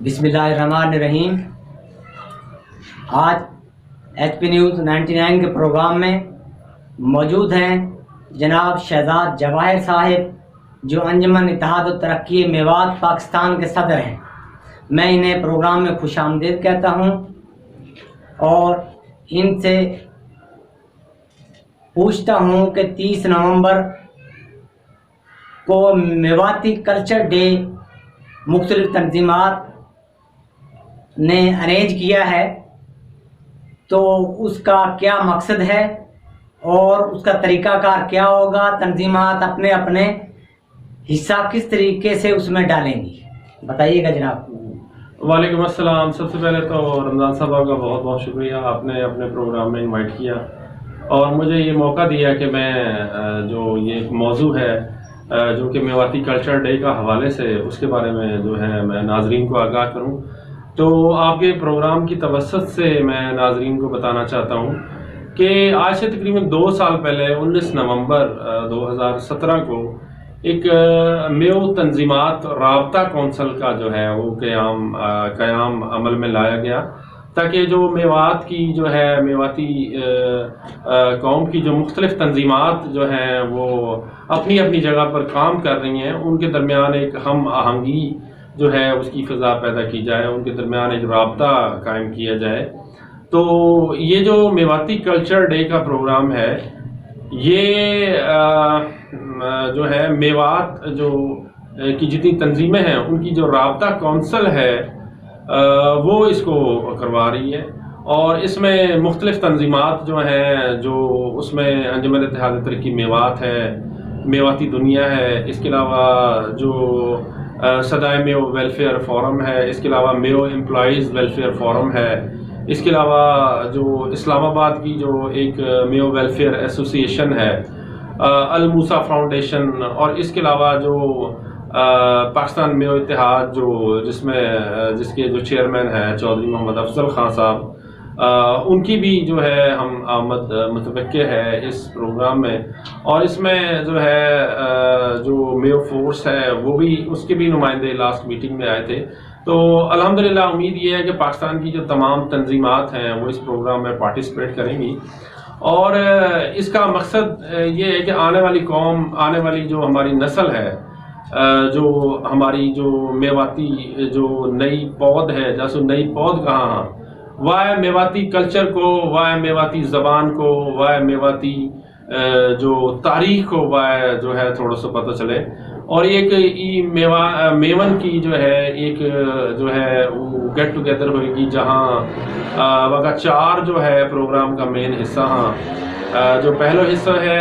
بسم اللہ الرحمن الرحیم۔ آج ایچ پی نیوز 99 کے پروگرام میں موجود ہیں جناب شہزاد جواہر صاحب، جو انجمن اتحاد و ترقی میوات پاکستان کے صدر ہیں۔ میں انہیں پروگرام میں خوش آمدید کہتا ہوں اور ان سے پوچھتا ہوں کہ 30 نومبر کو میواتی کلچر ڈے مختلف تنظیمات نے ارینج کیا ہے، تو اس کا کیا مقصد ہے اور اس کا طریقہ کار کیا ہوگا؟ تنظیمات اپنے اپنے حصہ کس طریقے سے اس میں ڈالیں گی، بتائیے گا جناب۔ وعلیکم السلام۔ سب سے پہلے تو رمضان صاحب کا بہت بہت شکریہ، آپ نے اپنے پروگرام میں انوائٹ کیا اور مجھے یہ موقع دیا کہ میں جو یہ ایک موضوع ہے جو کہ میواتی کلچر ڈے کا حوالے سے اس کے بارے میں جو ہے میں ناظرین کو آگاہ کروں۔ تو آپ کے پروگرام کی توسط سے میں ناظرین کو بتانا چاہتا ہوں کہ آج سے تقریباً 2 سال پہلے 19 نومبر 2017 کو ایک میو تنظیمات رابطہ کونسل کا جو ہے وہ قیام عمل میں لایا گیا، تاکہ جو میوات کی جو ہے میواتی قوم کی جو مختلف تنظیمات جو ہیں وہ اپنی اپنی جگہ پر کام کر رہی ہیں، ان کے درمیان ایک ہم آہنگی جو ہے اس کی فضا پیدا کی جائے، ان کے درمیان ایک رابطہ قائم کیا جائے۔ تو یہ جو میواتی کلچر ڈے کا پروگرام ہے، یہ جو ہے میوات جو کی جتنی تنظیمیں ہیں ان کی جو رابطہ کونسل ہے وہ اس کو کروا رہی ہے، اور اس میں مختلف تنظیمات جو ہیں، جو اس میں انجمن اتحاد ترقی میوات ہے، میواتی دنیا ہے، اس کے علاوہ جو صدائے میو ویلفیئر فورم ہے، اس کے علاوہ میو امپلائیز ویلفیئر فورم ہے، اس کے علاوہ جو اسلام آباد کی جو ایک میو ویلفیئر ایسوسی ایشن ہے، الموسیٰ فاؤنڈیشن، اور اس کے علاوہ جو پاکستان میو اتحاد جس کے جو چیئرمین ہیں چودھری محمد افضل خان صاحب، ان کی بھی جو ہے ہم آمد متوقع ہے اس پروگرام میں، اور اس میں جو ہے جو میو فورس ہے وہ بھی، اس کے بھی نمائندے لاسٹ میٹنگ میں آئے تھے۔ تو الحمدللہ امید یہ ہے کہ پاکستان کی جو تمام تنظیمات ہیں وہ اس پروگرام میں پارٹیسپیٹ کریں گی، اور اس کا مقصد یہ ہے کہ آنے والی قوم، آنے والی جو ہماری نسل ہے، جو ہماری جو میواتی جو نئی پود ہے، جیسے نئی پود کہاں وائے میواتی کلچر کو، وائے میواتی زبان کو، وائے میواتی جو تاریخ کو وائے جو ہے تھوڑا سا پتہ چلے، اور ایک میون کی جو ہے ایک جو ہے گیٹ ٹوگیدر ہوئے گی، جہاں وگا 4 جو ہے پروگرام کا مین حصہ ہاں جو پہلا حصہ ہے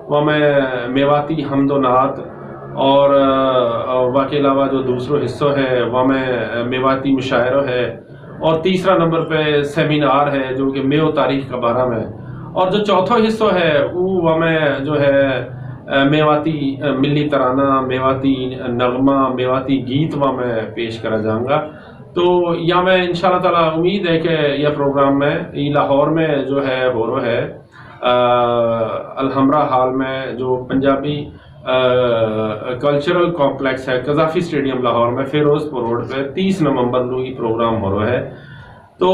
وہ میں میواتی حمد و نعت، اور کے علاوہ جو دوسرا حصہ ہے وہ میں میواتی مشاعرہ ہے، اور تیسرا نمبر پہ سیمینار ہے جو کہ میو تاریخ کا بارہ میں، اور جو چوتھا حصہ ہے وہ میں جو ہے میواتی ملی ترانہ، میواتی نغمہ، میواتی گیت میں پیش کرا جاؤں گا۔ تو یا میں انشاءاللہ تعالیٰ امید ہے کہ یہ پروگرام میں لاہور میں جو ہے ہو رہا ہے الحمرہ ہال میں، جو پنجابی کلچرل کمپلیکس ہے، قذافی اسٹیڈیم لاہور میں، فیروز پور روڈ پہ 30 نومبر کو یہ پروگرام ہو رہا ہے۔ تو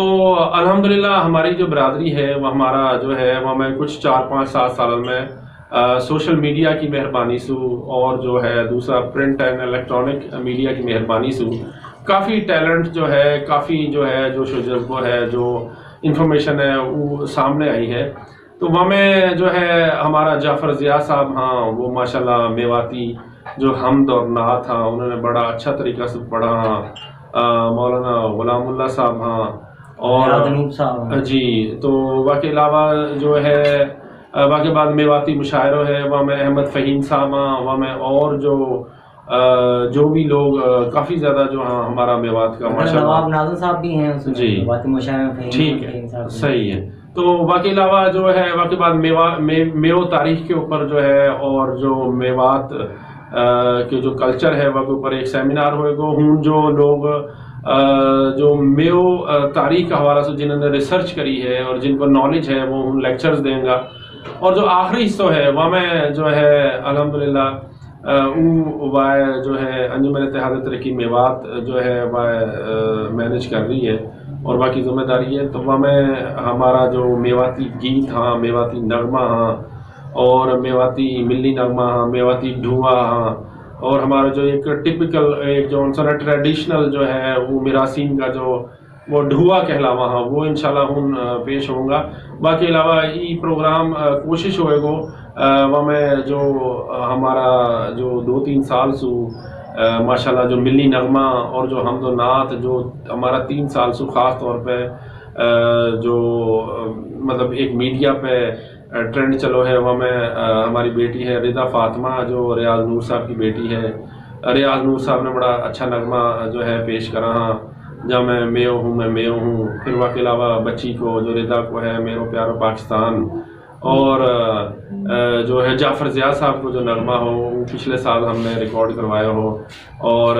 الحمدللہ ہماری جو برادری ہے وہ ہمارا جو ہے وہ میں کچھ 4-5-7 سال میں سوشل میڈیا کی مہربانی سے، اور جو ہے دوسرا پرنٹ اینڈ الیکٹرانک میڈیا کی مہربانی سے کافی ٹیلنٹ جو ہے، کافی جو ہے جوش و جذبہ ہے، جو انفارمیشن ہے وہ سامنے آئی ہے۔ تو وہ میں جو ہے ہمارا جعفر ضیاء صاحب ہاں، وہ ماشاءاللہ میواتی جو حمد اور نعت ہاں انہوں نے بڑا اچھا طریقہ سے پڑھا ہاں، مولانا غلام اللہ صاحب ہاں، اور جی تو واقع علاوہ جو ہے واقع بعد میواتی مشاعرہ ہے، وہاں میں احمد فہیم صاحب ہاں، وہاں میں اور جو بھی لوگ کافی زیادہ جو ہاں ہمارا میوات کا نواب ناظر صاحب بھی ہیں جی، ٹھیک ہے، صحیح ہے۔ تو واقع علاوہ جو ہے واقع بعد میو تاریخ کے اوپر جو ہے، اور جو میوات کے جو کلچر ہے وہ کے اوپر ایک سیمینار ہوئے گا ہوں، جو لوگ جو میو تاریخ کا حوالہ سے جنہوں نے ریسرچ کری ہے اور جن کو نالج ہے وہ لیکچرز دیں گا، اور جو آخری حصہ ہے وہ میں جو ہے الحمدللہ وہ جو ہے انجمن اتحاد ترقی میوات جو ہے وہ مینیج کر رہی ہے اور باقی ذمہ داری ہے. تو وہ میں ہمارا جو میواتی گیت ہاں، میواتی نغمہ ہاں اور میواتی ملی نغمہ ہاں، میواتی ڈھوا ہاں، اور ہمارا جو ایک ٹپکل ایک جو انسان ٹریڈیشنل جو ہے وہ میراسین کا جو وہ ڈھوا کہلاوا ہاں وہ انشاءاللہ ہوں پیش ہوں گا. باقی علاوہ یہ پروگرام کوشش ہوئے گو وہ میں جو ہمارا جو 2-3 سال سو ماشاءاللہ جو ملی نغمہ اور جو حمد و نعت جو ہمارا 3 سال سو خاص طور پہ جو مطلب ایک میڈیا پہ ٹرینڈ چلو ہے وہ میں ہماری بیٹی ہے رضا فاطمہ جو ریاض نور صاحب کی بیٹی ہے. ریاض نور صاحب نے بڑا اچھا نغمہ جو ہے پیش کرا ہاں جہاں میں میو ہوں میں میو ہوں. پھر وہ کے علاوہ بچی کو جو رضا کو ہے میرو پیارو پاکستان، اور جو ہے جعفر ضیاء صاحب کو جو نغمہ ہو وہ پچھلے سال ہم نے ریکارڈ کروایا ہو. اور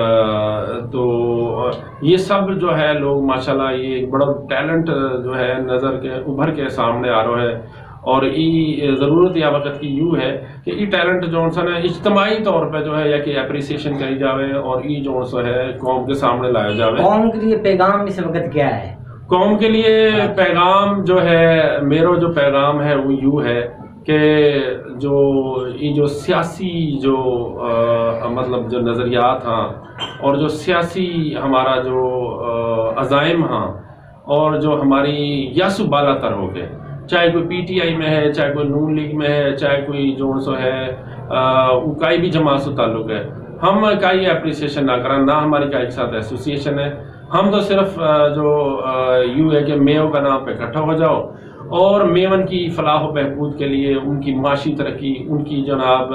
تو یہ سب جو ہے لوگ ماشاءاللہ یہ ایک بڑا ٹیلنٹ جو ہے نظر کے ابھر کے سامنے آ رہا ہے. اور یہ ضرورت یا وقت کی یوں ہے کہ یہ ٹیلنٹ جو سا ہے اجتماعی طور پہ جو ہے یا کہ اپریسیشن کری جاوے اور یہ جو سا ہے قوم کے سامنے لایا جاوے. قوم کے لیے پیغام اس وقت کیا ہے؟ قوم کے لیے پیغام جو ہے میرا جو پیغام ہے وہ یوں ہے کہ یہ جو سیاسی جو مطلب جو نظریات ہاں اور جو سیاسی ہمارا جو عزائم ہاں اور جو ہماری یاسو بالا تر ہو گئے، چاہے کوئی پی ٹی آئی میں ہے، چاہے کوئی نون لیگ میں ہے، چاہے کوئی جو سو ہے وہ کئی بھی جماعت سے تعلق ہے، ہم کئی اپریسیشن نہ کریں، نہ ہماری کئی کے ساتھ ایسوسیشن ہے. ہم تو صرف جو یوں ہے کہ میو کا نام پہ اکٹھا ہو جاؤ اور میون کی فلاح و بہبود کے لیے ان کی معاشی ترقی، ان کی جناب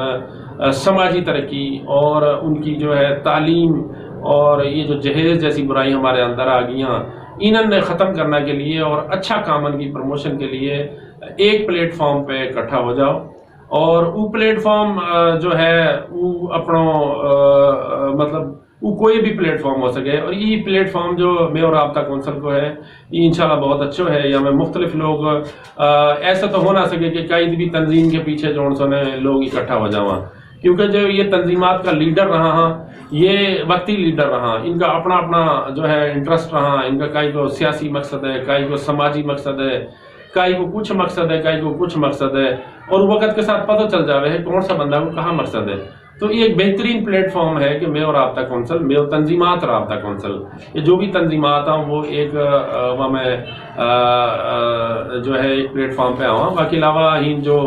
سماجی ترقی اور ان کی جو ہے تعلیم اور یہ جو جہیز جیسی برائی ہمارے اندر آ گئیاں انہوں نے ختم کرنے کے لیے اور اچھا کامن کی پروموشن کے لیے ایک پلیٹ فارم پہ اکٹھا ہو جاؤ. اور وہ پلیٹ فارم جو ہے وہ اپنا مطلب وہ کوئی بھی پلیٹ فارم ہو سکے. اور یہ پلیٹ فارم جو میں اور رابطہ کونسل کو ہے یہ انشاءاللہ بہت اچھا ہے. یا میں مختلف لوگ ایسا تو ہو نہ سکے کہ کئی بھی تنظیم کے پیچھے جو سنے لوگ اکٹھا ہو جاواں، کیونکہ جو یہ تنظیمات کا لیڈر رہا ہاں یہ وقتی لیڈر رہا، ان کا اپنا اپنا جو ہے انٹرسٹ رہا، ان کا کئی کو سیاسی مقصد ہے، کئی کو سماجی مقصد ہے، کئی کو کچھ مقصد ہے، کئی کو کچھ مقصد ہے، اور وقت کے ساتھ پتہ چل جاوے ہے کون سا بندہ کو کہاں مقصد ہے. تو یہ ایک بہترین پلیٹ فارم ہے کہ میں اور رابطہ کونسل، میں اور تنظیمات رابطہ کونسل، یہ جو بھی تنظیمات ہیں وہ ایک میں جو ہے ایک پلیٹ فارم پہ آواں. باقی علاوہ ہی جو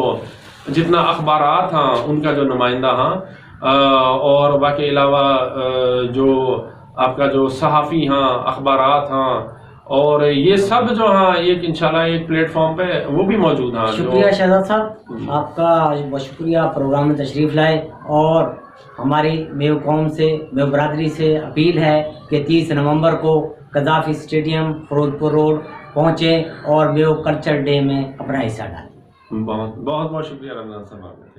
جتنا اخبارات ہاں ان کا جو نمائندہ ہاں اور باقی علاوہ جو آپ کا جو صحافی ہاں اخبارات ہاں اور یہ سب جو ہاں ایک انشاءاللہ ایک پلیٹ فارم پہ وہ بھی موجود ہیں. شکریہ شہزاد صاحب، آپ کا بہت شکریہ پروگرام میں تشریف لائے. اور ہماری میو قوم سے، میو برادری سے اپیل ہے کہ 30 نومبر کو قذافی اسٹیڈیم فیروزپور روڈ پہنچیں اور میو کلچر ڈے میں اپنا حصہ ڈالیں. بہت بہت شکریہ رمضان صاحب.